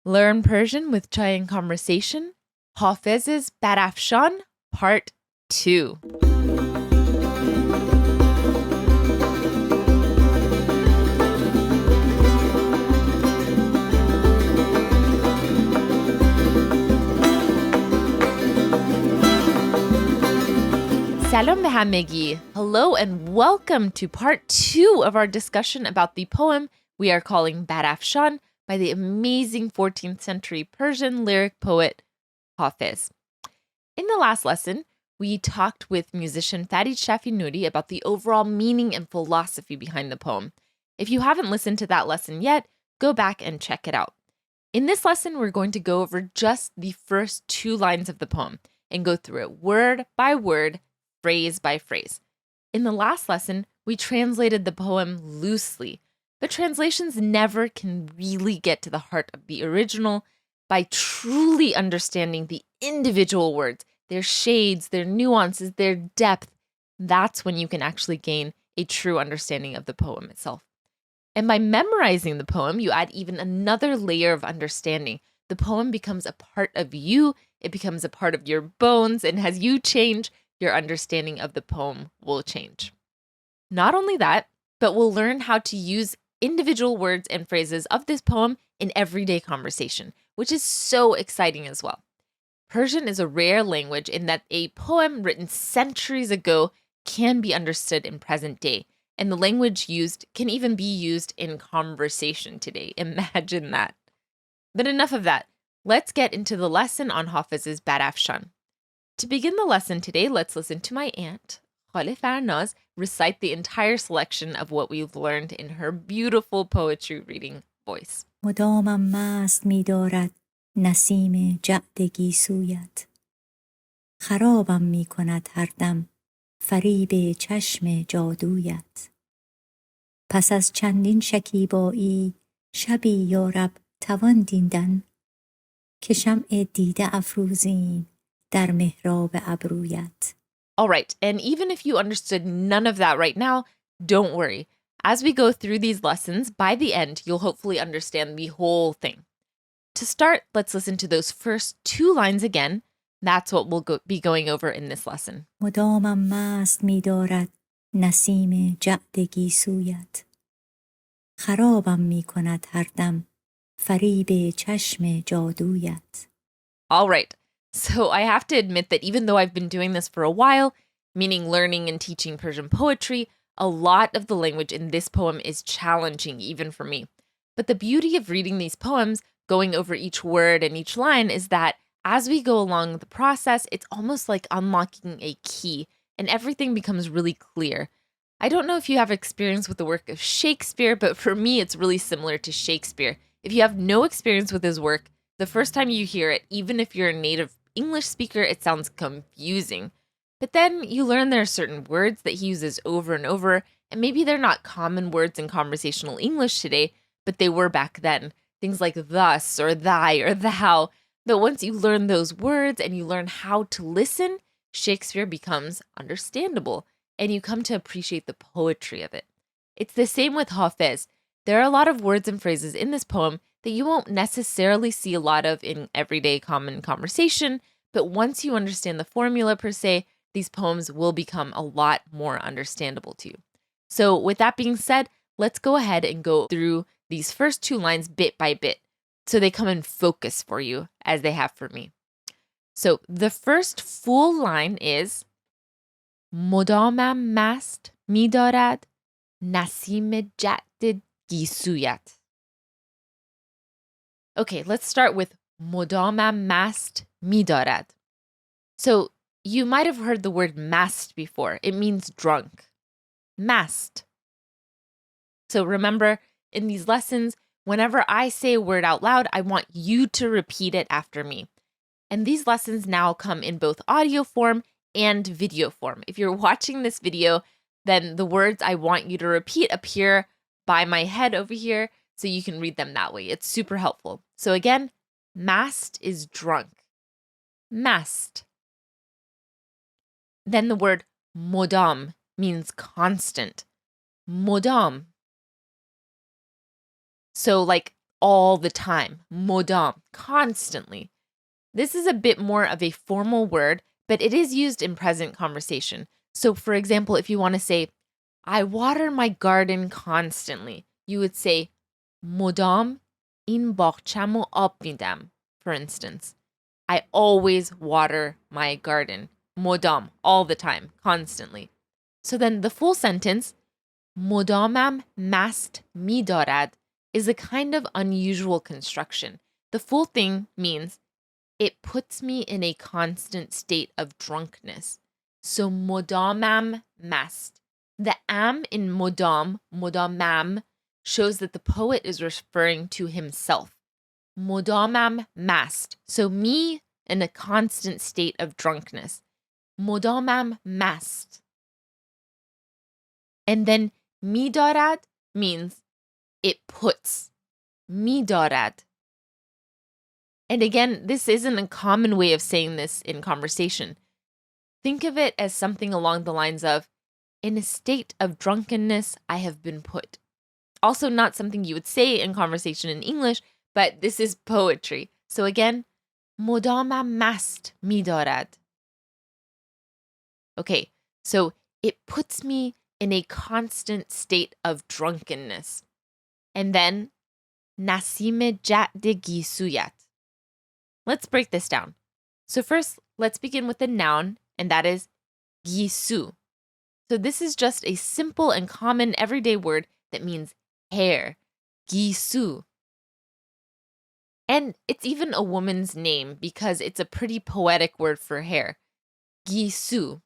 Learn Persian with Chai and Conversation, Hafez's barafshān, Part 2. Salam به همگی. Hello and welcome to part 2 of our discussion about the poem we are calling barafshān by the amazing 14th century Persian lyric poet Hafez. In the last lesson, we talked with musician Farid Shafi Noori about the overall meaning and philosophy behind the poem. If you haven't listened to that lesson yet, go back and check it out. In this lesson, we're going to go over just the first 2 lines of the poem and go through it word by word, phrase by phrase. In the last lesson, we translated the poem loosely, but translations never can really get to the heart of the original by truly understanding the individual words, their shades, their nuances, their depth. That's when you can actually gain a true understanding of the poem itself. And by memorizing the poem, you add even another layer of understanding. The poem becomes a part of you, it becomes a part of your bones, and as you change, your understanding of the poem will change. Not only that, but we'll learn how to use individual words and phrases of this poem in everyday conversation, which is so exciting as well. Persian is a rare language in that a poem written centuries ago can be understood in present day, and the language used can even be used in conversation today. Imagine that. But enough of that. Let's get into the lesson on Hafez's barafshān. To begin the lesson today, let's listen to my aunt, Khale Farnaz, recite the entire selection of what we've learned in her beautiful poetry reading voice. مدامم مست می دارد نسیم جعد گیسویت خرابم می کند هر دم فریب چشم جادویت پس از چندین شکیبایی شبی یارب توان دیدن که شمع دیده افروزیم در محراب ابرویت. All right, and even if you understood none of that right now, don't worry. As we go through these lessons, by the end, you'll hopefully understand the whole thing. To start, let's listen to those first 2 lines again. That's what we'll be going over in this lesson. مدامم مست می دارد نسیم جعد گیسویت خرابم می کند هر دم فریب چشم جادویت. All right. So I have to admit that even though I've been doing this for a while, meaning learning and teaching Persian poetry, a lot of the language in this poem is challenging even for me. But the beauty of reading these poems, going over each word and each line, is that as we go along the process, it's almost like unlocking a key and everything becomes really clear. I don't know if you have experience with the work of Shakespeare, but for me, it's really similar to Shakespeare. If you have no experience with his work, the first time you hear it, even if you're a native English speaker, it sounds confusing. But then you learn there are certain words that he uses over and over, and maybe they're not common words in conversational English today, but they were back then. Things like thus or thy or thou. But once you learn those words and you learn how to listen, Shakespeare becomes understandable, and you come to appreciate the poetry of it. It's the same with Hafez. There are a lot of words and phrases in this poem that you won't necessarily see a lot of in everyday common conversation, but once you understand the formula per se, these poems will become a lot more understandable to you. So with that being said, let's go ahead and go through these first 2 lines bit by bit so they come in focus for you as they have for me. So the first full line is مدامم مست می دارد نسیم جعد گیسویت. Okay, let's start with مدامم مست می دارد. So you might have heard the word mast before. It means drunk. Mast. So remember, in these lessons, whenever I say a word out loud, I want you to repeat it after me. And these lessons now come in both audio form and video form. If you're watching this video, then the words I want you to repeat appear by my head over here, so you can read them that way. It's super helpful. So again, mast is drunk. Mast. Then the word modam means constant. Modam. So like all the time. مدام, constantly. This is a bit more of a formal word, but it is used in present conversation. So for example, if you want to say, I water my garden constantly, you would say, مدام این باغچه‌مو آب میدم, for instance. I always water my garden. مدام, all the time, constantly. So then the full sentence, مدامم مست می‌دارد, is a kind of unusual construction. The full thing means it puts me in a constant state of drunkenness. So مدامم مست. The am in مدامم, shows that the poet is referring to himself. مدامم مست. So me in a constant state of drunkenness. مدامم مست. And then می‌دارد means it puts. می‌دارد. And again, this isn't a common way of saying this in conversation. Think of it as something along the lines of, in a state of drunkenness, I have been put. Also not something you would say in conversation in English, but this is poetry. So again, مدامم مست می‌دارد. Okay, so it puts me in a constant state of drunkenness. And then, نسیم جعد گیسویت. Let's break this down. So first, let's begin with the noun, and that is gisu. So this is just a simple and common everyday word that means hair. Gisu. And it's even a woman's name because it's a pretty poetic word for hair. Gisu.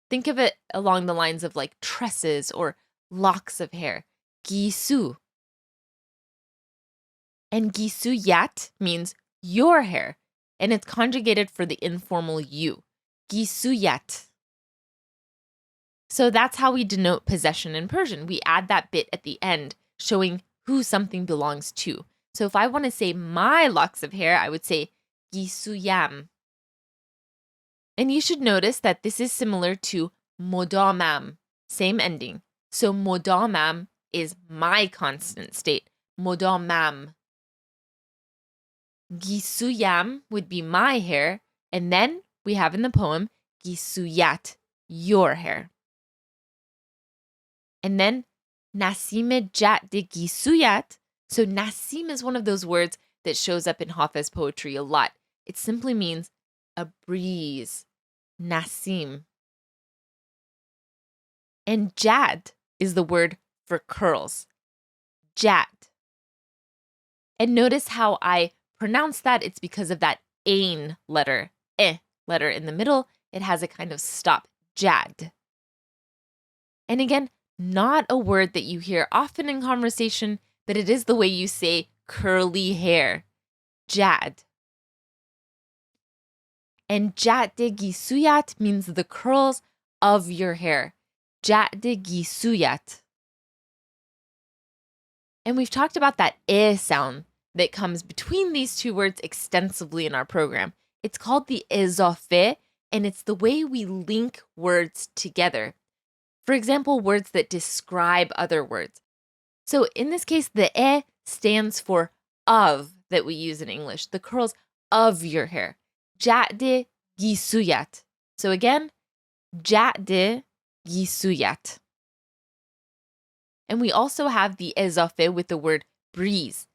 Think of it along the lines of like tresses or locks of hair. Gisu. And gisuyat means your hair, and it's conjugated for the informal you. Gisuyat. So that's how we denote possession in Persian. We add that bit at the end, showing who something belongs to. So if I want to say my locks of hair, I would say gisuyam. And you should notice that this is similar to modamam, same ending. So modamam is my constant state. Modamam. Gisuyam would be my hair, and then we have in the poem gisuyat, your hair. And then Nasim jat de gisuyat. So Nasim is one of those words that shows up in Hafez poetry a lot. It simply means a breeze. Nasim. And jad is the word for curls. Jad. And notice how I pronounce that. It's because of that ain letter, letter in the middle. It has a kind of stop. Jad. And again, not a word that you hear often in conversation, but it is the way you say curly hair. Jad. And jade gisuyat means the curls of your hair. Jade gisuyat. And we've talked about that sound that comes between these two words extensively in our program. It's called the ezofe, and it's the way we link words together. For example, words that describe other words. So in this case, the stands for of that we use in English, the curls of your hair. Jade gisuyat. So again, jade gisuyat. And we also have the ezofe with the word breeze.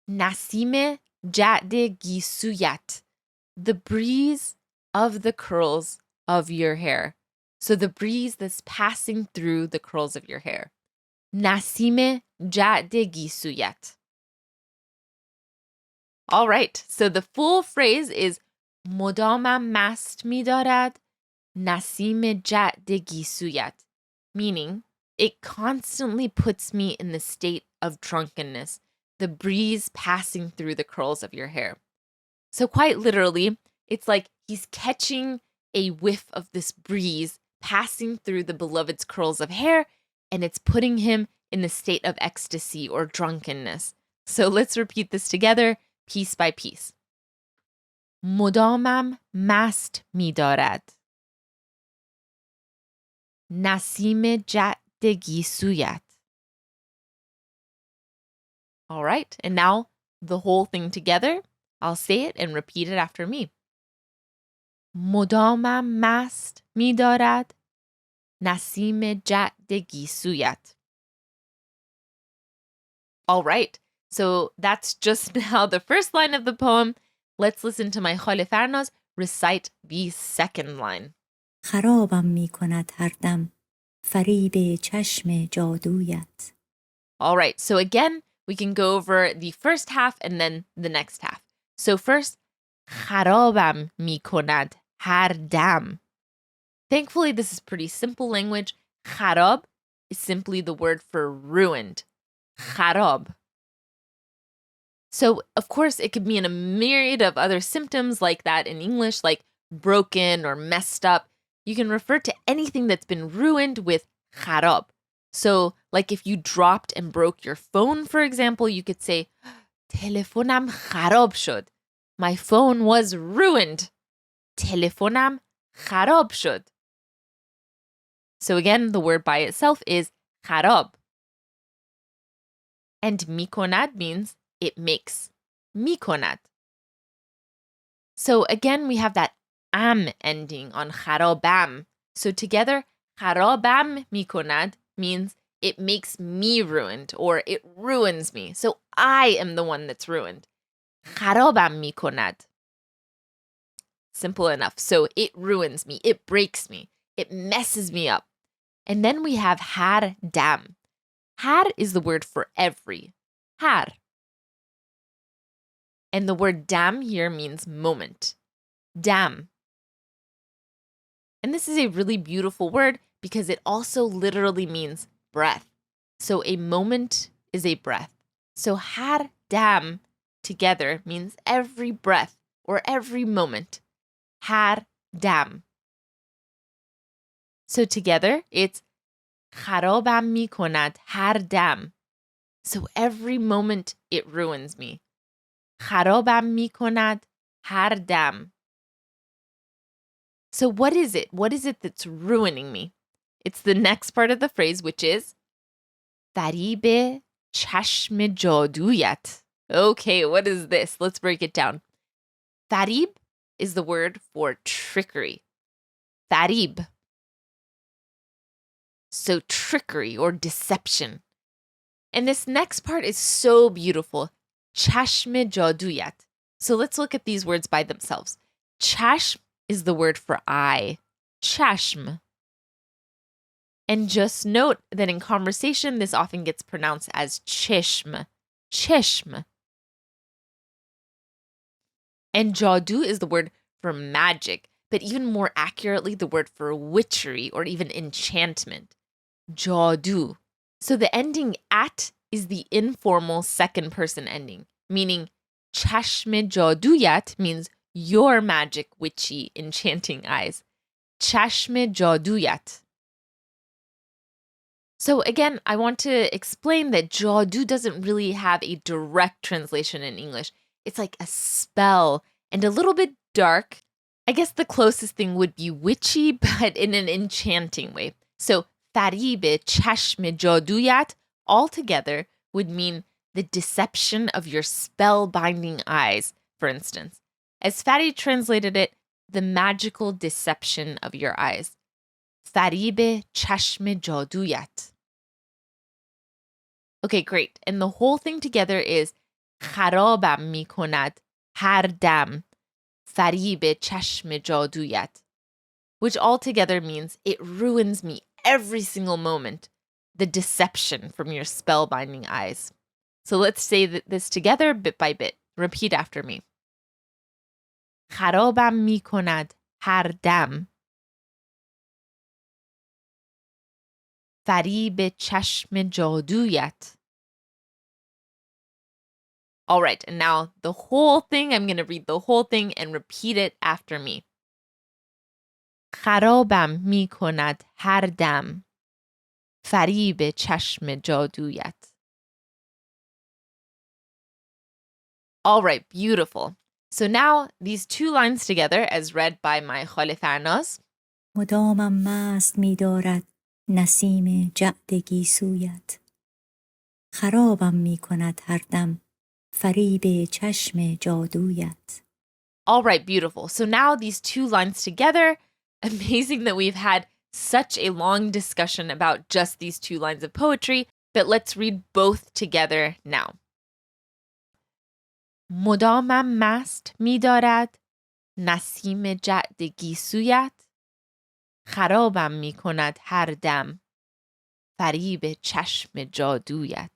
Nasime jade gisuyat. The breeze of the curls of your hair. So the breeze that's passing through the curls of your hair. Nasime jade gisuyat. All right, so the full phrase is modamam mast midarad, nasime jade gisuyat, meaning it constantly puts me in the state of drunkenness, the breeze passing through the curls of your hair. So quite literally, it's like he's catching a whiff of this breeze passing through the beloved's curls of hair, and it's putting him in the state of ecstasy or drunkenness. So let's repeat this together, piece by piece. مدامم مست می‌دارد. نسیم جعد گیسویت. All right, and now the whole thing together, I'll say it and repeat it after me. مدامم مست می‌دارد نسیم جعد گیسویت. All right, so that's just now the first line of the poem. Let's listen to my Khale Farnaz recite the second line. خرابم می کند هر دم فریب چشم جادویت. All right, so again, we can go over the first half and then the next half. So first, خرابم می کند هر دم. Thankfully, this is pretty simple language. خراب is simply the word for ruined. خراب. So, of course, it could mean a myriad of other symptoms like that in English, like broken or messed up. You can refer to anything that's been ruined with خراب. So, like if you dropped and broke your phone, for example, you could say, تلفنم خراب شد. My phone was ruined. تلفنم خراب شد. So again, the word by itself is خراب. And میکند means it makes. میکند. So again, we have that am ending on خرابم. So together, خرابم میکند means it makes me ruined or it ruins me. So I am the one that's ruined. خرابم میکند. Simple enough. So it ruins me. It breaks me. It messes me up. And then we have har dam. Har is the word for every. Har. And the word dam here means moment. Dam. And this is a really beautiful word because it also literally means breath. So a moment is a breath. So har dam together means every breath or every moment. Har dam. So together it's خرابم می کند هر دم. So every moment it ruins me. خرابم می کند هر دم. So what is it? What is it that's ruining me? It's the next part of the phrase, which is فریب چشم جادویت. Okay, what is this? Let's break it down. فریب is the word for trickery. فریب. So trickery or deception. And this next part is so beautiful. چشم جادویت. So let's look at these words by themselves. چشم is the word for eye. چشم. And just note that in conversation, this often gets pronounced as چشم. چشم. And جادو is the word for magic, but even more accurately, the word for witchery or even enchantment. جادو. So the ending at is the informal second person ending, meaning چشم جادویت means your magic, witchy, enchanting eyes. چشم جادویت. So again, I want to explain that jadoo doesn't really have a direct translation in English. It's like a spell and a little bit dark. I guess the closest thing would be witchy, but in an enchanting way. So فریب چشم جادویت altogether would mean the deception of your spell-binding eyes, for instance. As Fadi translated it, the magical deception of your eyes. فریب چشم جادویت. Okay, great. And the whole thing together is خرابم می کند هر دم فریب چشم جادویت, which altogether means it ruins me every single moment, the deception from your spellbinding eyes. So let's say this together bit by bit. Repeat after me. خرابم می کند هر دم فریب چشم جادویت. All right, and now the whole thing, I'm going to read the whole thing and repeat it after me. خرابم می کند هر دم فریب چشم جادویت. All right, beautiful. So now these two lines together as read by my Khale Farnaz. مدامم مست می دارد نسیم جعد گیسویت. خرابم می کند هر دم فریب چشم جادویت. All right, beautiful. So now these two lines together, amazing that we've had such a long discussion about just these two lines of poetry, but let's read both together now. مدامم مست می دارد نسیم جعد گیسویت خرابم می کند هر دم فریب چشم جادویت.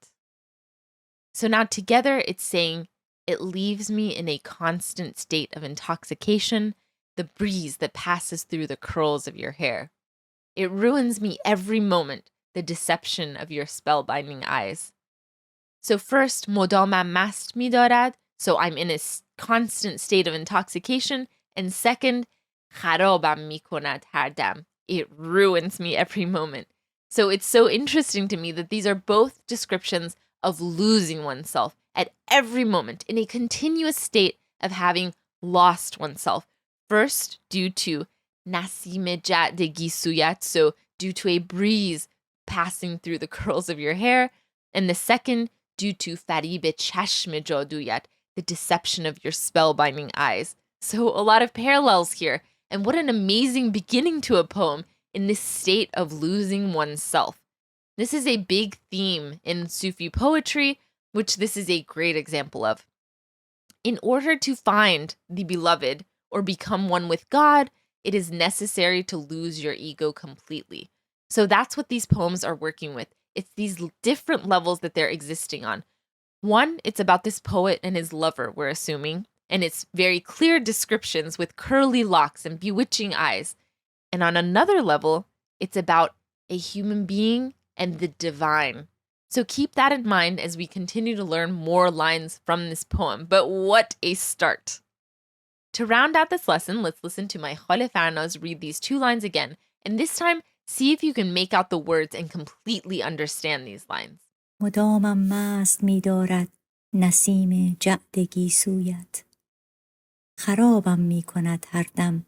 So now together it's saying, it leaves me in a constant state of intoxication, the breeze that passes through the curls of your hair. It ruins me every moment, the deception of your spellbinding eyes. So first, مدامم مست می دارد, so I'm in a constant state of intoxication. And second, خرابم می کند هر دم. It ruins me every moment. So it's so interesting to me that these are both descriptions of losing oneself at every moment, in a continuous state of having lost oneself. First, due to nasim jad gisuyat, so due to a breeze passing through the curls of your hair. And the second, due to farib chashm jaduyat, the deception of your spellbinding eyes. So a lot of parallels here. And what an amazing beginning to a poem in this state of losing oneself. This is a big theme in Sufi poetry, which this is a great example of. In order to find the beloved or become one with God, it is necessary to lose your ego completely. So that's what these poems are working with. It's these different levels that they're existing on. One, it's about this poet and his lover, we're assuming, and it's very clear descriptions with curly locks and bewitching eyes. And on another level, it's about a human being and the divine. So keep that in mind as we continue to learn more lines from this poem. But what a start! To round out this lesson, let's listen to my Khale Farnaz read these two lines again, and this time, see if you can make out the words and completely understand these lines. مدامم مست می دارد نسیم جعد گیسویت. خرابم می کند هر دم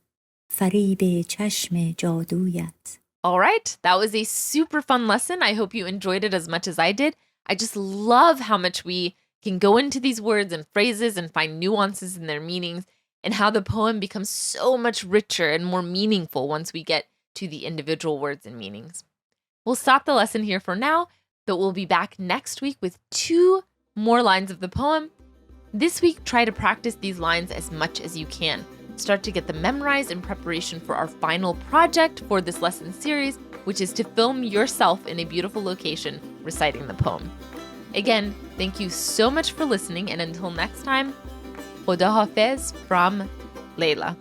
فریب چشم جادویت. All right, that was a super fun lesson. I hope you enjoyed it as much as I did. I just love how much we can go into these words and phrases and find nuances in their meanings, and how the poem becomes so much richer and more meaningful once we get to the individual words and meanings. We'll stop the lesson here for now, but we'll be back next week with 2 more lines of the poem. This week, try to practice these lines as much as you can. Start to get them memorized in preparation for our final project for this lesson series, which is to film yourself in a beautiful location reciting the poem. Again, thank you so much for listening, and until next time, Khuda Hafez from Layla.